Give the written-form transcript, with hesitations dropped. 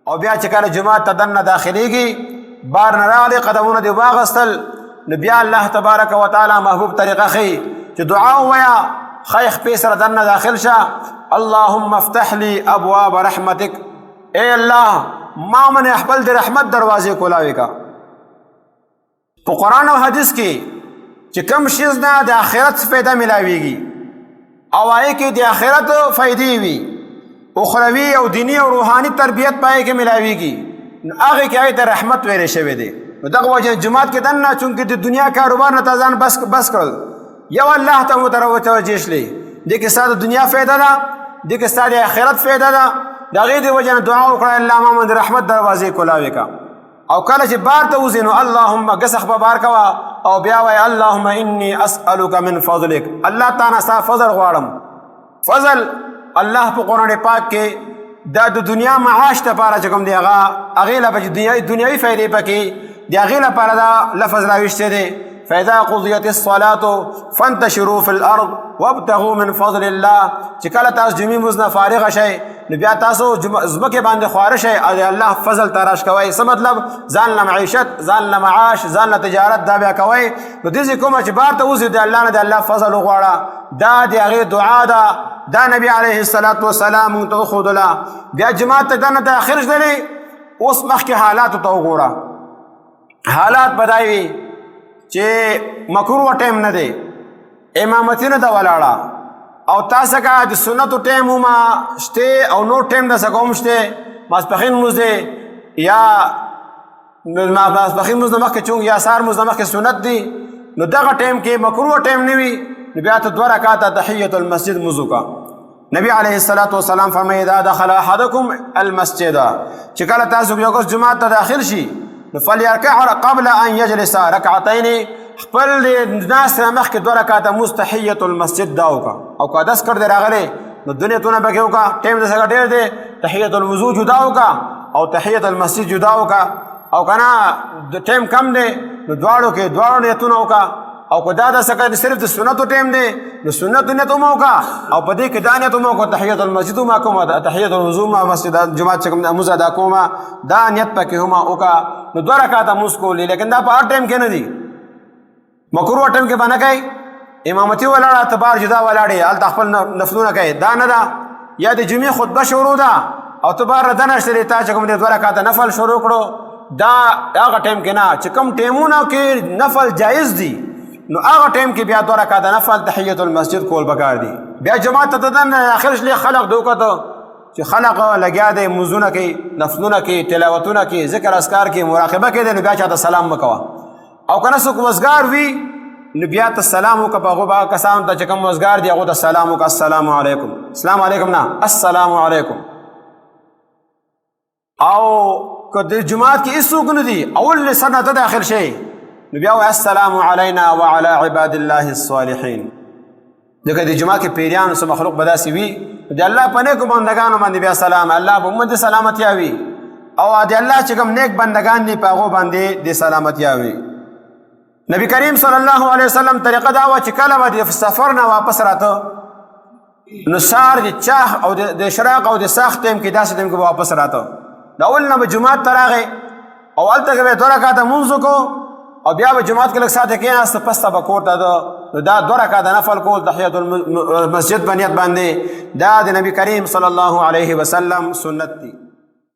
او بیا چې کله جمعات ته دننه داخلیږي بار نه راغلی قدمونه دې واغستل نو بیا الله تبارک و تعالی محبوب طریقه ښیي چې دعا ووایه ښی خپې سره دننه داخل شه اللهم افتح لي ابواب رحمتک اے الله ما من خپل د رحمت دروازې کولاوي کا په قرآن او حدیث کې چې کوم شیز نه د آخرت فایده ملاویږي او هغې کې د آخرت فایدې وي اخروي او دینی او روحاني تربیت پای کې ملاویږي نو هغې کې هغې ته رحمت ویلی شوی دی نو دغه وجه جومات کې دننه چونکې د دنیا کاروبار نه تا ځان بس کړل یو الله ته متوجه شلی دې کې ستا د دنیا فایده ده دې کې ستا د آخرت فایده ده د هغې د وجه نه دعا وکړه الله ما من د رحمت دروازې کولاوې کا او کله چې بار ته وځې نو اللهم ګسخ په بار کوه او بیا وایه اللهم انی اسألک من فضلک الله تا نه ستا فضل غواړم فضل الله په قرآن پاک کې دا د دنیا معاش دپاره چې کوم دی هغې له دنیوي فایدې پکې د هغې لپاره دا لفظ راویشتی دی فاذا قضیت الصلاة فانتشروا في الارض وابتغوا من فضل الله چې کله تاسو جمعې مونځ نه فارغه شئ نو بیا تاسو ځمکې باندې خواره شئ او د الله فضل تراش کوئ څه مطلب ځان له معیشت ځان له معاش ځان له تجارت دا بیا کوئ نو داسې کومه چې بار ته وځي د الله نه د الله فضل وغواړه دا د هغې دعا ده دا نبی علیه الصلاة والسلام مونږ ته وښودله بیا جماعت ته دننه داخل شدلې اوس مخکې حالاتو ته وګوره حالات به دا وي چې مکروه ټایم نه دی امامتي نه ده ولاړه او تا څخه د سنتو ټایم هم شته او نور ټایم د څخه هم شته ماسپښین لمونځ دی یا ماسپښین لمونځ نه مخکې چونګ یا سهار لمونځ نه مخکې سنت دی نو دغه ټایم کې مکروه ټایم نه وي نو بیا ته 2 رکعاته تحیة المسجد لمونځ وکړه نبی علیه الصلاة والسلام فرمایي اذا دخل احدکم المسجد چې کله تاسو یو کس جومات ته داخل شي فلیرکع قبل ان یجلس رکعتین خپل ناس نه مخکې 2 رکعاته لمونځ تحیة المسجد دا وکړه او که دس کړ دی راغلی نو دنیتونه پکې وکړه ټایم د څخه ډېر دی تحیة الوضو جدا وکړه او تحیة المسجد جدا وکړه او که نه ټایم کم دی نو دواړو نیتونه وکړه او که دا د څخه صرف د سنتو ټایم دی نو سنتو نیت هم وکړه او په دې کې دا نیت هم وکړه تحیة المسجد هم کومه تحیة الوضو هم مسجد جومات چې کوم لمونځ ادا کومه دا نیت پکې هم وکړه نو 2 رکعاته لمونځ کولی لیکن دا په هر ټایم کې نه دي مکروه ټایم کې به نه کوي امامتي ولاړه ته بار جدا ولاړې هلته خپل نفلونه کوي دا نه ده یا د جمعې خطبه شروع ده او ته بار دنه شتلې تا چې کوم دی 2 رکعاته نفل شروع کړو دا هغه ټایم کې نه چې کوم ټایمونه کې نفل جایز دي نو هغه ټایم کې بیا 2 رکعاته نفل تحیة المسجد کول پکار دي بیا جماعت ته دننه آخر شلې خلق دوکته چې خلق لګیا دی مونځونه کوي نفلونه کوي تلاوتونه کوي ذکر اذکار کوي مراقبه کوي نو بیا چاته سلام مه کوه او که نه څوک وزګار وي نو بیا ته سلام وکړه په هغو هغه کسانو ته چې کوم وزګار دي هغو ته سلام وکړه السلام علیکم السلام علیکم نه السلام علیکم او که د جماعت کې هېڅوک نه دي اول سر نه ته داخل شئ نو بیا وایه السلام علینا وعلى عباد الله الصالحین ځکه د جماعت کې پیریان څه مخلوق به داسې وي د الله په نیکو بندګانو باندې بیا سلام الله به موږ د سلامتیا وي او د الله چې کوم نیک بندګان دي په هغو باندې د سلامتیا وي نبی کریم صلی الله علیه وسلم طریقه دا وه چې کله به د سفر نه واپس راته نو سهار د چاح او د اشراق او د ساخت ټایم کې داسې ټایم کې به واپس راته د اول نه به جومات ته راغی او هلته کې به 2 رکعاته لمونځ وکړو او بیا به جومات کې لږ ساعته کېناسته پس ته به کور ته نو دا 2 رکعاته نفل کول تحیة المسجد په نیت باندې دا د نبی کریم صلی الله علیه وسلم سنت دی